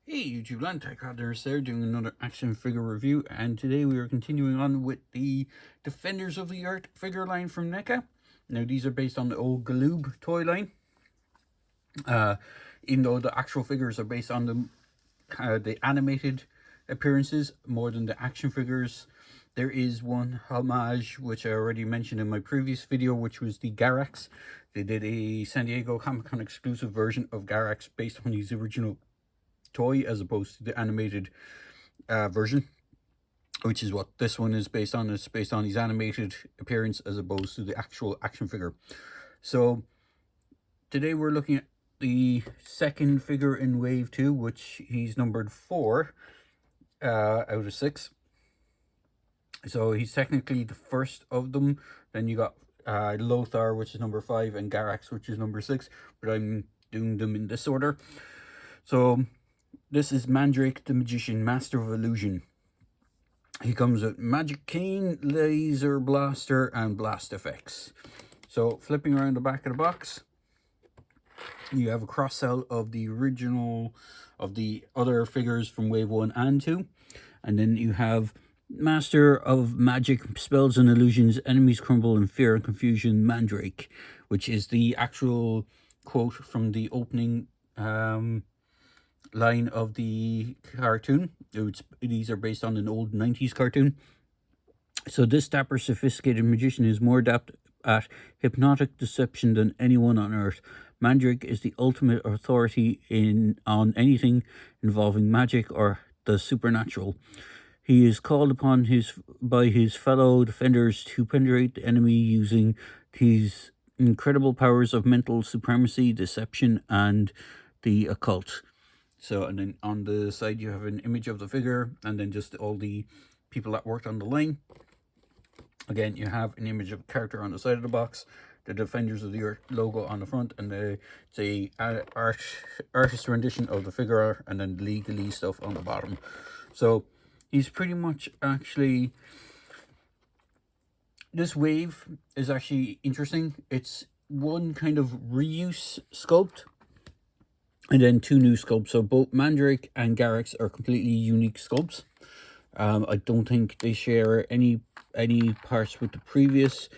Hey YouTube land, Neca Defenders there, doing another action figure review, and today we are continuing on with the Defenders of the Earth figure line from NECA. Now these are based on the old Galoob toy line, even though the actual figures are based on the animated appearances more than the action figures. There is one homage which I already mentioned in my previous video, which was the Garax. They did a San Diego Comic-Con exclusive version of Garax based on his original toy as opposed to the animated version, which is what this one is based on. It's based on his animated appearance as opposed to the actual action figure. So today we're looking at the second figure in wave 2, which he's numbered 4 out of 6. So he's technically the first of them. Then you got Lothar, which is number 5, and Garax, which is number 6, but I'm doing them in this order. So this is Mandrake the Magician, Master of Illusion. He comes with Magic Cane, Laser Blaster, and Blast effects. So flipping around the back of the box, you have a cross-sell of the original, of the other figures from Wave 1 and 2. And then you have Master of Magic, Spells and Illusions, Enemies Crumble in Fear and Confusion, Mandrake, which is the actual quote from the opening line of the cartoon. These are based on an old 90s cartoon. So this dapper, sophisticated magician is more adept at hypnotic deception than anyone on Earth. Mandrake is the ultimate authority on anything involving magic or the supernatural. He is called upon by his fellow defenders to penetrate the enemy using his incredible powers of mental supremacy, deception, and the occult. So, and then on the side you have an image of the figure, and then just all the people that worked on the line. Again, you have an image of a character on the side of the box, the Defenders of the Earth logo on the front, and it's a artist rendition of the figure, and then legally stuff on the bottom. So he's pretty much actually, this wave is actually interesting. It's one kind of reuse sculpt and then 2 new sculpts. So both Mandrake and Garax are completely unique sculpts. I don't think they share any parts with the previous,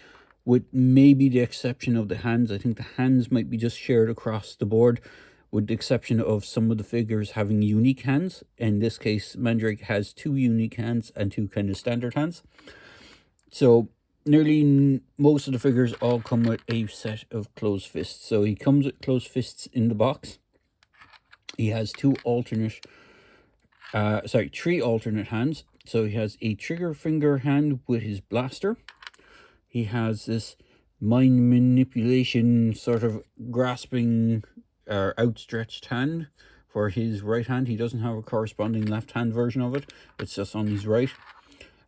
with maybe the exception of the hands. I think the hands might be just shared across the board, with the exception of some of the figures having unique hands. In this case, Mandrake has 2 unique hands and 2 kind of standard hands. So nearly most of the figures all come with a set of closed fists. So he comes with closed fists in the box. He has 3 alternate hands. So he has a trigger finger hand with his blaster. He has this mind manipulation sort of grasping outstretched hand for his right hand. He doesn't have a corresponding left hand version of it. It's just on his right.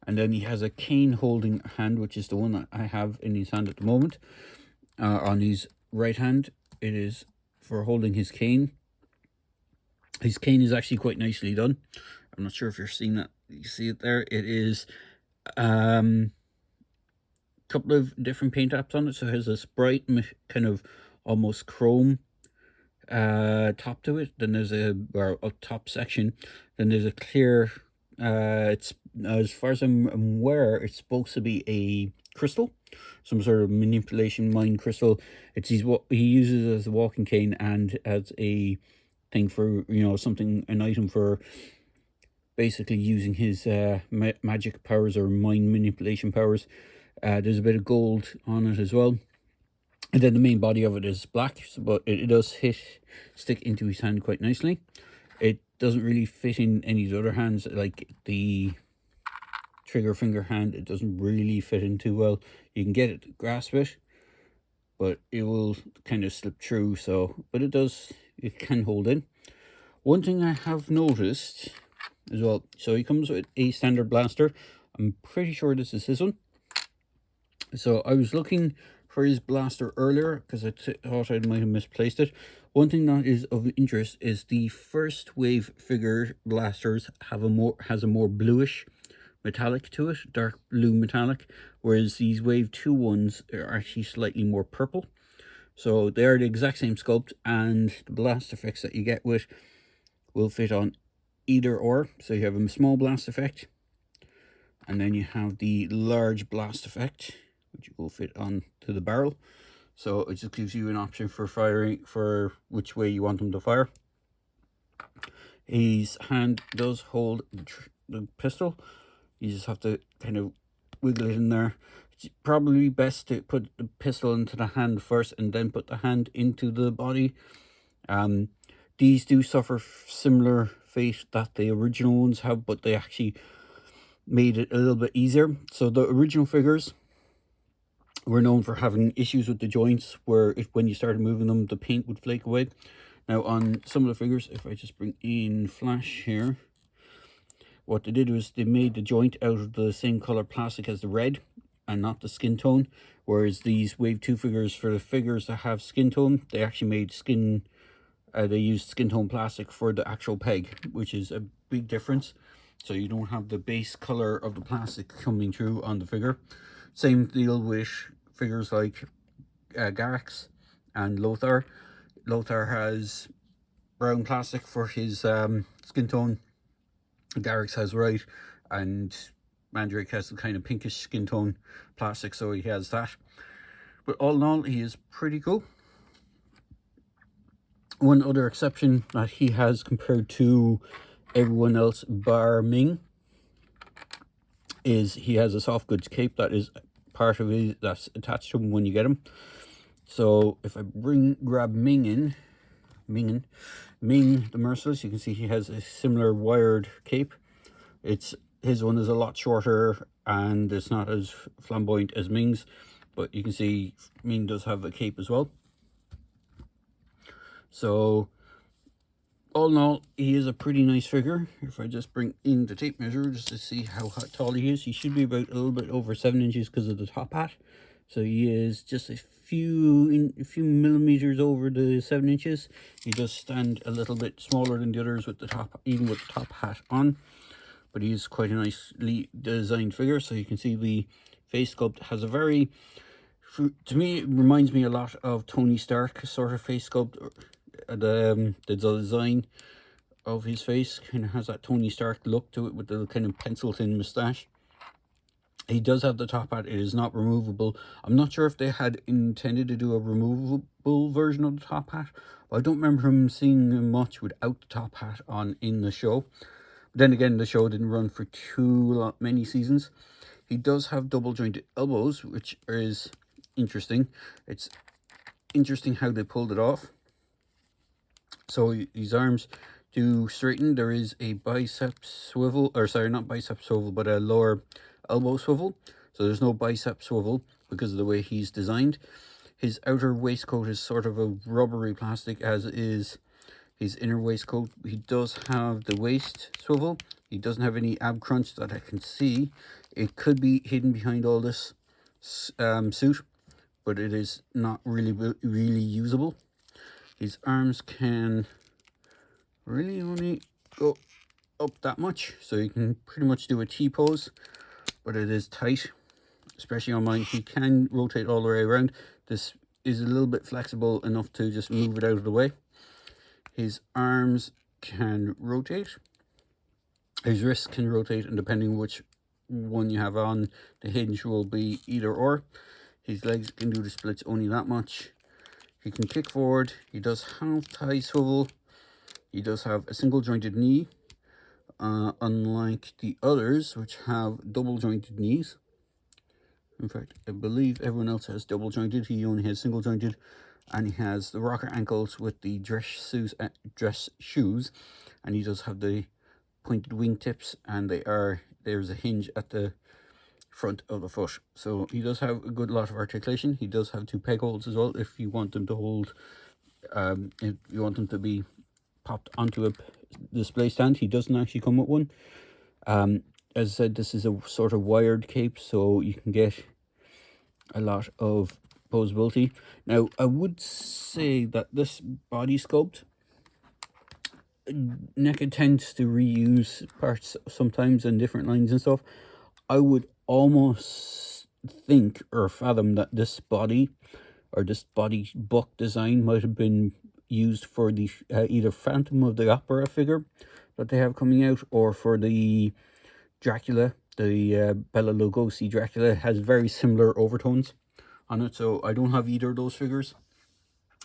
And then he has a cane holding hand, which is the one that I have in his hand at the moment. On his right hand, it is for holding his cane. His cane is actually quite nicely done. I'm not sure if you're seeing that. You see it there? It is a couple of different paint apps on it. So it has this bright kind of almost chrome top to it. Then there's a top section. Then there's a clear, it's, as far as I'm aware, it's supposed to be a crystal, some sort of manipulation mind crystal. It's what he uses as a walking cane and as a thing for, something, an item for basically using his magic powers or mind manipulation powers. There's a bit of gold on it as well. And then the main body of it is black, but it does stick into his hand quite nicely. It doesn't really fit in any of the other hands, like the trigger finger hand. It doesn't really fit in too well. You can get it to grasp it, but it will kind of slip through. So, but it can hold in. One thing I have noticed as well, so he comes with a standard blaster. I'm pretty sure this is his one. So I was looking for his blaster earlier because I thought I might have misplaced it. One thing that is of interest is the first wave figure blasters has a more bluish metallic to it, dark blue metallic, whereas these wave 2 ones are actually slightly more purple. So they are the exact same sculpt, and the blast effects that you get with will fit on either or. So you have a small blast effect, and then you have the large blast effect, which will fit on to the barrel. So it just gives you an option for firing, for which way you want them to fire. His hand does hold the pistol. You just have to kind of wiggle it in there. It's probably best to put the pistol into the hand first and then put the hand into the body. These do suffer similar fate that the original ones have, but they actually made it a little bit easier. So the original figures were known for having issues with the joints, where when you started moving them, the paint would flake away. Now on some of the figures, if I just bring in Flash here, what they did was they made the joint out of the same color plastic as the red and not the skin tone. Whereas these Wave 2 figures, for the figures that have skin tone, they actually made they used skin tone plastic for the actual peg, which is a big difference. So you don't have the base color of the plastic coming through on the figure. Same deal with figures like Garrick's and Lothar. Lothar has brown plastic for his skin tone. Garrick's has white, and Mandrake has the kind of pinkish skin tone plastic, so he has that. But all in all, he is pretty cool. One other exception that he has compared to everyone else bar Ming is he has a soft goods cape that is part of his, that's attached to him when you get him. So if I grab Ming the Merciless, you can see he has a similar wired cape. His one is a lot shorter and it's not as flamboyant as Ming's, but you can see Ming does have a cape as well. So all in all, he is a pretty nice figure. If I just bring in the tape measure just to see how tall he is, he should be about a little bit over 7 inches because of the top hat. So he is just a few millimeters over the 7 inches. He does stand a little bit smaller than the others with the top, even with the top hat on. But he is quite a nicely designed figure. So you can see the face sculpt has a very, to me, it reminds me a lot of Tony Stark sort of face sculpt. The design of his face kind of has that Tony Stark look to it with the kind of pencil thin moustache. He does have the top hat. It is not removable. I'm not sure if they had intended to do a removable version of the top hat, but I don't remember him seeing much without the top hat on in the show. But then again, the show didn't run for many seasons. He does have double jointed elbows, which is interesting. It's interesting how they pulled it off. So his arms do straighten. There is a bicep swivel, or sorry, not bicep swivel, but a lower elbow swivel. So there's no bicep swivel because of the way he's designed. His outer waistcoat is sort of a rubbery plastic, as is his inner waistcoat. He does have the waist swivel. He doesn't have any ab crunch that I can see. It could be hidden behind all this suit, but it is not really usable. His arms can really only go up that much, so you can pretty much do a T-pose, but it is tight, especially on mine. He can rotate all the way around. This is a little bit flexible enough to just move it out of the way. His arms can rotate. His wrists can rotate, and depending on which one you have on, the hinge will be either or. His legs can do the splits only that much. He can kick forward. He does have thigh swivel. He does have a single jointed knee, unlike the others, which have double jointed knees. In fact, I believe everyone else has double jointed. He only has single jointed, and he has the rocker ankles with the dress shoes, and he does have the pointed wingtips, and there's a hinge at the front of the foot. So he does have a good lot of articulation. He does have 2 peg holes as well if you want them to hold, if you want them to be popped onto a display stand. He doesn't actually come with one. As I said, this is a sort of wired cape, so you can get a lot of posability. Now, I would say that this body sculpt, Neca tends to reuse parts sometimes in different lines and stuff. I would almost think or fathom that this body or this body buck design might have been used for the either Phantom of the Opera figure, that they have coming out, or for the Dracula, the Bela Lugosi Dracula has very similar overtones on it. So I don't have either of those figures.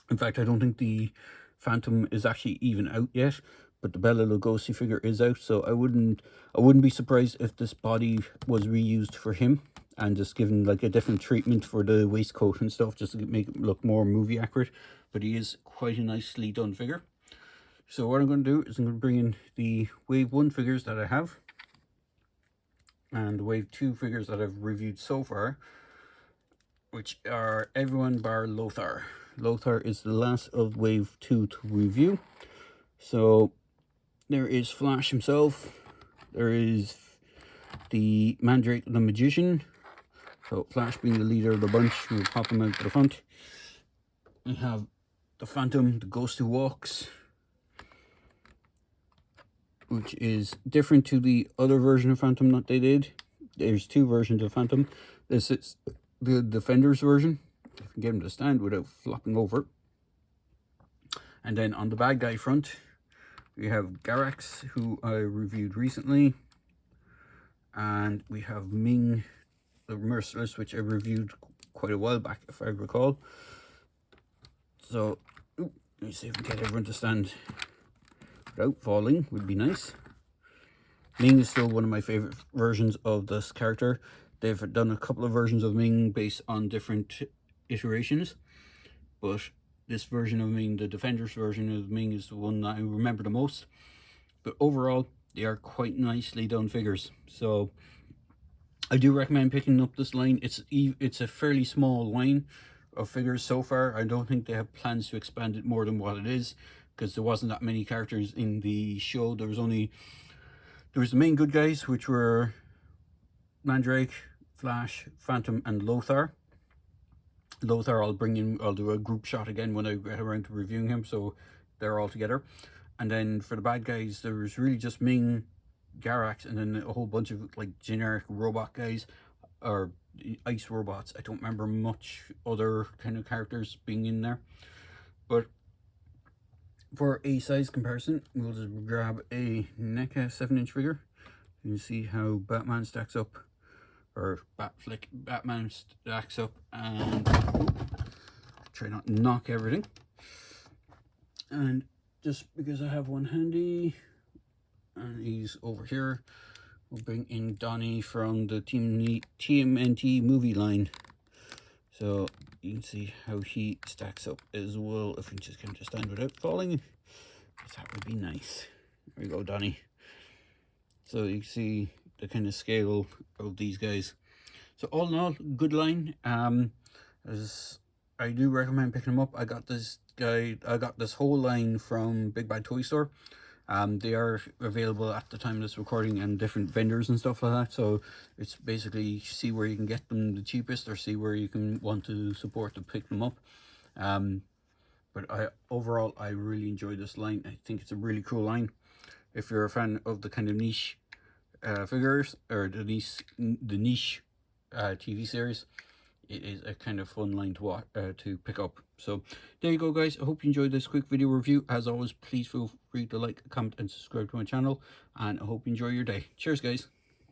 In fact, I don't think the Phantom is actually even out yet, but the Bela Lugosi figure is out. So I wouldn't be surprised if this body was reused for him and just given like a different treatment for the waistcoat and stuff, just to make it look more movie accurate. But he is quite a nicely done figure. So what I'm going to do is I'm going to bring in the Wave 1 figures that I have, and the Wave 2 figures that I've reviewed so far, which are everyone bar Lothar. Lothar is the last of Wave 2 to review. So there is Flash himself. There is the Mandrake the Magician. So Flash being the leader of the bunch, we'll pop him out to the front. We have the Phantom, the Ghost Who Walks, which is different to the other version of Phantom that they did. There's two versions of Phantom. This is the Defenders version. I can get him to stand without flopping over. And then on the bad guy front, we have Garax, who I reviewed recently. And we have Ming, the Merciless, which I reviewed quite a while back, if I recall. So, let me see if we can get everyone to stand without falling, would be nice. Ming is still one of my favorite versions of this character. They've done a couple of versions of Ming based on different iterations, but this version of Ming, the Defenders version of Ming, is the one that I remember the most. But overall, they are quite nicely done figures. So I do recommend picking up this line. It's a fairly small line of figures so far. I don't think they have plans to expand it more than what it is, because there wasn't that many characters in the show. There was the main good guys, which were Mandrake, Flash, Phantom, and Lothar. Lothar I'll do a group shot again when I get around to reviewing him, so they're all together. And then for the bad guys, there was really just Ming, Garax, and then a whole bunch of like generic robot guys, or ice robots. I don't remember much other kind of characters being in there. But for a size comparison, we'll just grab a NECA 7-inch figure. You can see how Batman stacks up, or Batman stacks up, and try not to knock everything. And just because I have one handy, and he's over here, we'll bring in Donnie from the TMNT movie line. So you can see how he stacks up as well. If we just can just stand without falling, that would be nice. There we go, Donnie. So you can see the kind of scale of these guys. So all in all, good line. As I do recommend picking them up. I got this whole line from Big Bad Toy Store. They are available at the time of this recording and different vendors and stuff like that. So it's basically see where you can get them the cheapest, or see where you can want to support to pick them up. But overall, I really enjoy this line. I think it's a really cool line. If you're a fan of the kind of niche figures, or the niche TV series, it is a kind of fun line to watch, to pick up. So there you go, guys. I hope you enjoyed this quick video review. As always, please feel free to like, comment, and subscribe to my channel. And I hope you enjoy your day. Cheers, guys.